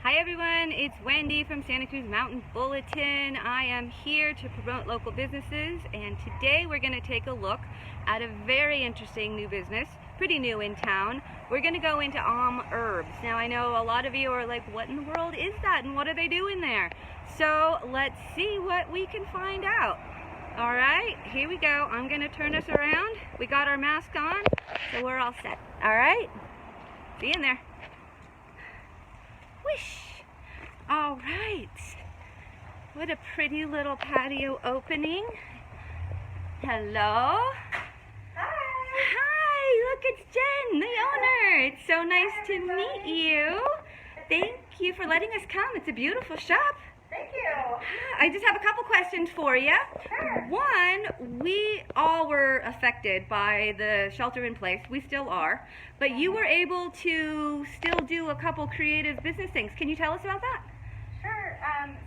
Hi everyone, it's Wendy from Santa Cruz Mountain Bulletin. I am here to promote local businesses, and today we're going to take a look at a very interesting new business, pretty new in town. We're going to go into Aum Herbs. Now I know a lot of you are like, what in the world is that and what are they doing there? So let's see what we can find out. Alright, here we go. I'm going to turn us around. We got our mask on, so we're all set. Alright, see you in there. Wish. All right. What a pretty little patio opening. Hello. Hi, look, it's Jen, the owner. It's so nice to meet you. Thank you for letting us come. It's a beautiful shop. Thank you. I just have a couple questions for you. Sure. One, we all were affected by the shelter in place. We still are. But you were able to still do a couple creative business things. Can you tell us about that? Sure.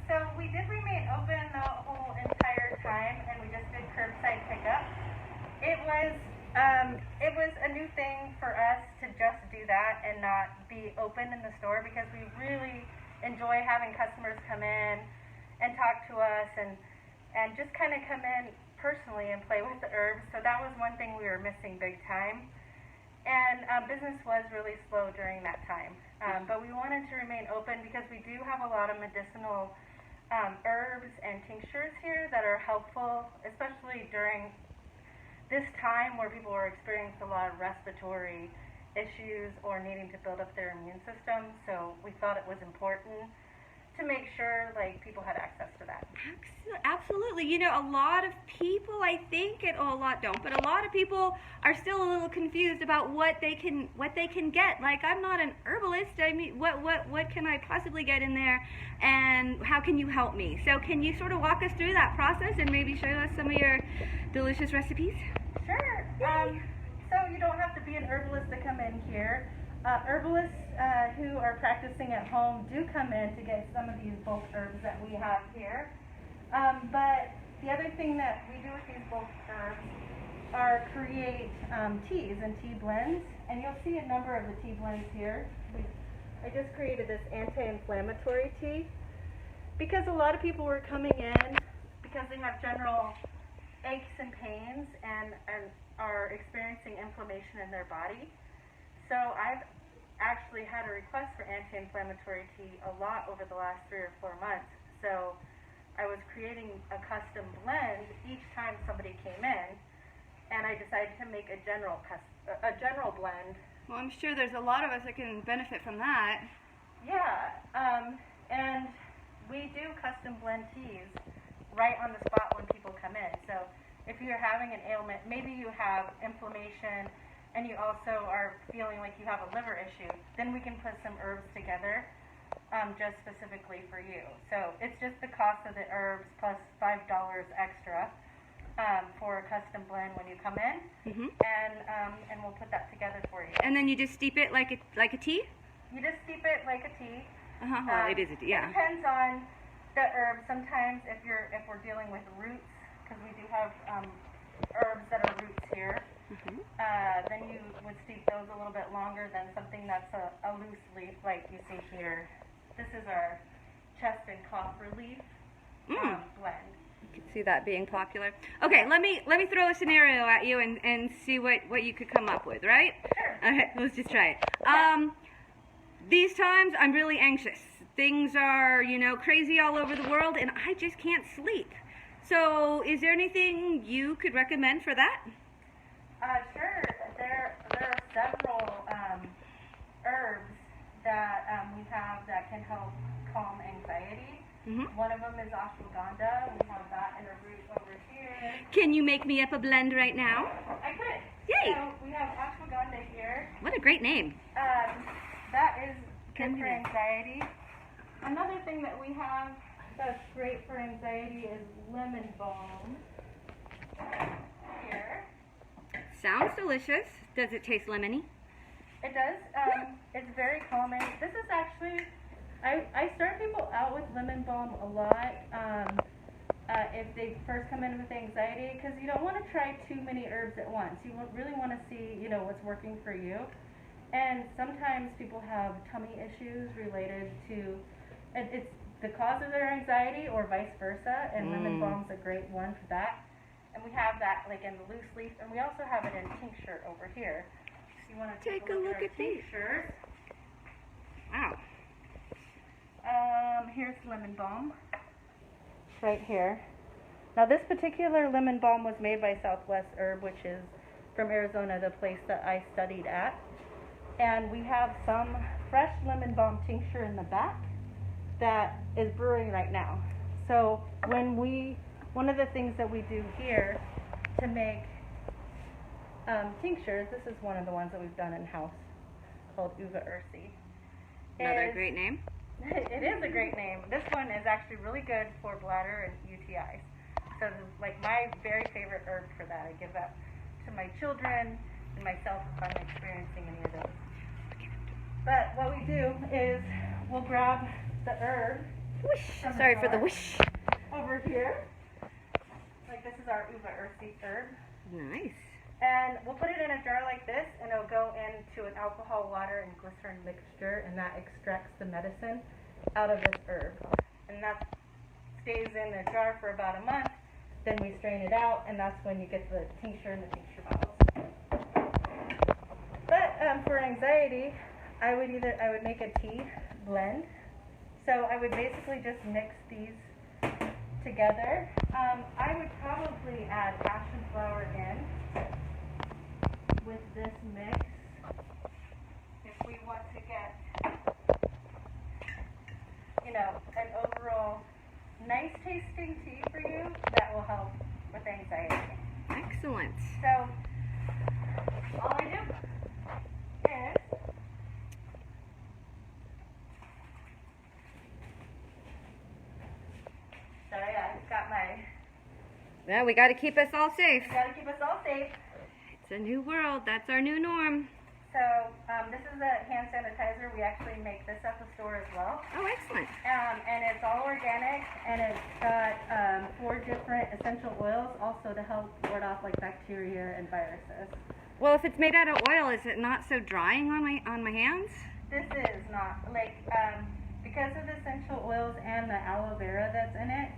So we did remain open the whole entire time, and we just did curbside pickup. It was a new thing for us to just do that and not be open in the store, because we really enjoy having customers come in and talk to us and just kind of come in personally and play with the herbs. So that was one thing we were missing big time. And business was really slow during that time. But we wanted to remain open because we do have a lot of medicinal herbs and tinctures here that are helpful, especially during this time where people are experiencing a lot of respiratory issues or needing to build up their immune system. So we thought it was important to make sure people had access to that. Absolutely. You know, a lot of people, I think, a lot don't, but a lot of people are still a little confused about what they can get. Like, I'm not an herbalist. I mean, what can I possibly get in there, and how can you help me? So can you sort of walk us through that process and maybe show us some of your delicious recipes? Sure. So you don't have to be an herbalist to come in here. Herbalists who are practicing at home do come in to get some of these bulk herbs that we have here. But the other thing that we do with these bulk herbs are create teas and tea blends. And you'll see a number of the tea blends here. I just created this anti-inflammatory tea because a lot of people were coming in because they have general aches and pains and are experiencing inflammation in their body. So I've actually had a request for anti-inflammatory tea a lot over the last 3 or 4 months. So I was creating a custom blend each time somebody came in, and I decided to make a general blend. Well, I'm sure there's a lot of us that can benefit from that. Yeah, and we do custom blend teas right on the spot when people come in. So if you're having an ailment, maybe you have inflammation, and you also are feeling like you have a liver issue, then we can put some herbs together just specifically for you. So it's just the cost of the herbs plus $5 extra for a custom blend when you come in, and we'll put that together for you. And then you just steep it like a tea? You just steep it like a tea. Well, it is a tea, yeah. It depends on the herb. Sometimes if we're dealing with roots, because we do have herbs that are roots here, then you would steep those a little bit longer than something that's a loose leaf like you see here. This is our chest and cough relief blend. You can see that being popular. Okay, let me throw a scenario at you and see what you could come up with, right? Sure. Okay, let's just try it. These times I'm really anxious. Things are, crazy all over the world, and I just can't sleep. So is there anything you could recommend for that? Sure. There are several herbs that we have that can help calm anxiety. One of them is ashwagandha. We have that in a root over here. Can you make me up a blend right now? I could. Yay! So we have ashwagandha here. What a great name. That is good for anxiety. Another thing that we have that's great for anxiety is lemon balm. Here. Sounds delicious. Does it taste lemony? It does. It's very calming. This is actually, I start people out with lemon balm a lot if they first come in with anxiety, because you don't want to try too many herbs at once. You really want to see, what's working for you. And sometimes people have tummy issues related to, it's the cause of their anxiety or vice versa, and lemon balm's a great one for that. And we have that like in the loose leaf, and we also have it in tincture over here. So you want to take a look at these tinctures. Wow. Here's lemon balm, right here. Now this particular lemon balm was made by Southwest Herb, which is from Arizona, the place that I studied at. And we have some fresh lemon balm tincture in the back that is brewing right now. So one of the things that we do here to make tinctures, this is one of the ones that we've done in-house called Uva Ursi. Another great name. It is a great name. This one is actually really good for bladder and UTIs. So like my very favorite herb for that. I give that to my children and myself if I'm experiencing any of those. But what we do is we'll grab the herb. Whoosh. Sorry for the whoosh. Over here. Like this is our Uva Ursi herb. Nice. And we'll put it in a jar like this, and it'll go into an alcohol, water, and glycerin mixture, and that extracts the medicine out of this herb. And that stays in the jar for about a month. Then we strain it out, and that's when you get the tincture and the tincture bottles. But for anxiety, I would make a tea blend. So I would basically just mix these together. I would probably add passion flower in with this mix if we want to get, you know, an overall nice tasting tea for you that will help with anxiety. Excellent. So all I do is sorry, I got my. Well, we got to keep us all safe. Gotta keep us all safe. It's a new world. That's our new norm. So this is a hand sanitizer. We actually make this at the store as well. Oh, excellent. And it's all organic, and it's got 4 different essential oils also to help ward off like bacteria and viruses. Well, if it's made out of oil, is it not so drying on my hands? This is not like because of the essential oils and the aloe vera that's in it.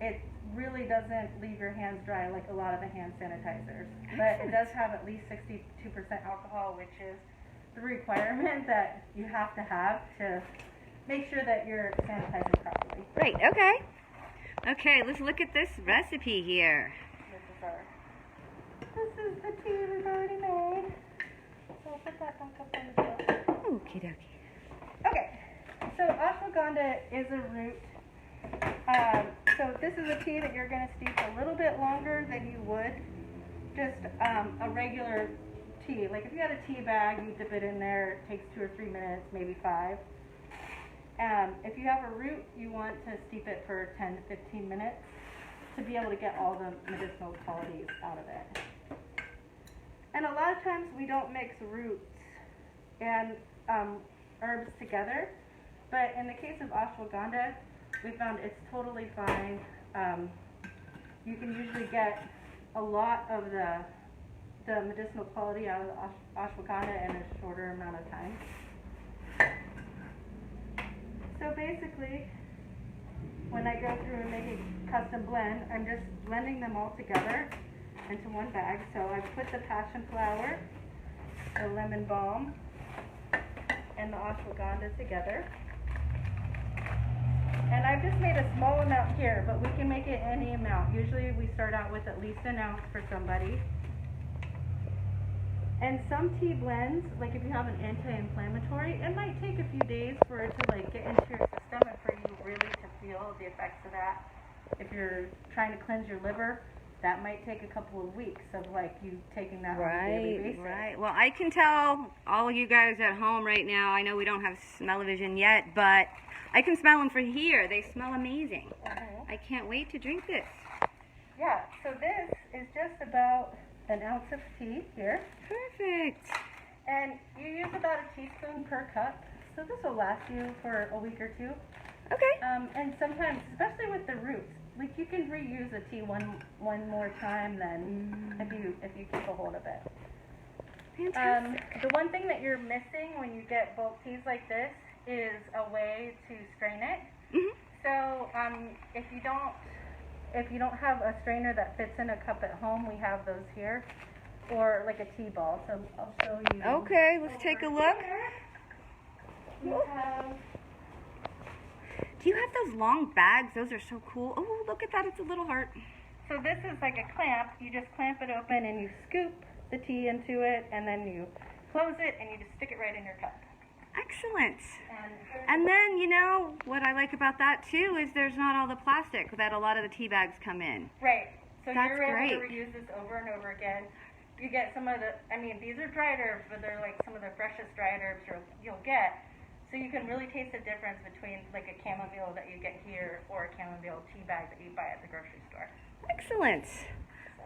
It really doesn't leave your hands dry like a lot of the hand sanitizers. But it does have at least 62% alcohol, which is the requirement that you have to have to make sure that you're sanitizing properly. Right, okay. Okay, let's look at this recipe here. This is the tea we've already made. So I'll put that back up on the shelf. Okie dokie. Okay, so ashwagandha is a root. So this is a tea that you're going to steep a little bit longer than you would just a regular tea. Like if you had a tea bag, you dip it in there, it takes 2 or 3 minutes, maybe 5. If you have a root, you want to steep it for 10 to 15 minutes to be able to get all the medicinal qualities out of it. And a lot of times we don't mix roots and herbs together, but in the case of ashwagandha, we found it's totally fine. You can usually get a lot of the medicinal quality out of the ashwagandha in a shorter amount of time. So basically, when I go through and make a custom blend, I'm just blending them all together into one bag. So I put the passion flower, the lemon balm, and the ashwagandha together. And I've just made a small amount here, but we can make it any amount. Usually we start out with at least an ounce for somebody. And some tea blends, like if you have an anti-inflammatory, it might take a few days for it to like get into your system and for you really to feel the effects of that. If you're trying to cleanse your liver, that might take a couple of weeks of like you taking that on a daily basis. Right. Well, I can tell all you guys at home right now, I know we don't have smell-o-vision yet, but I can smell them from here. They smell amazing. I can't wait to drink this. Yeah, so this is just about an ounce of tea here. Perfect. And you use about a teaspoon per cup. So this will last you for a week or 2. Okay. And sometimes, especially with the roots, like you can reuse a tea one more time then if you keep a hold of it. Fantastic. The one thing that you're missing when you get bulk teas like this is a way to strain it. Mm-hmm. So if you don't have a strainer that fits in a cup at home, we have those here, or like a tea ball. So I'll show you. Okay, let's take a look. We have, Do you have those long bags? Those are so cool. Oh, look at that. It's a little heart. so this is like a clamp. You just clamp it open and you scoop the tea into it, and then you close it and you just stick it right in your cup. Excellent. And And then, you know, what I like about that too is there's not all the plastic that a lot of the tea bags come in. right. So That's you're able to great. reuse this over and over again. You get some of the, I mean, these are dried herbs, but they're like some of the freshest dried herbs you'll get. So you can really taste the difference between like a chamomile that you get here or a chamomile tea bag that you buy at the grocery store. Excellent.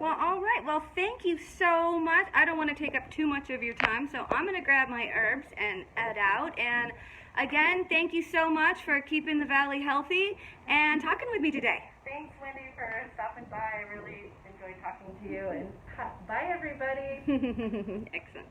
Well, all right. Well, thank you so much. I don't want to take up too much of your time, so I'm going to grab my herbs and head out. And again, thank you so much for keeping the valley healthy and talking with me today. Thanks, Wendy, for stopping by. I really enjoyed talking to you. And bye, everybody. Excellent.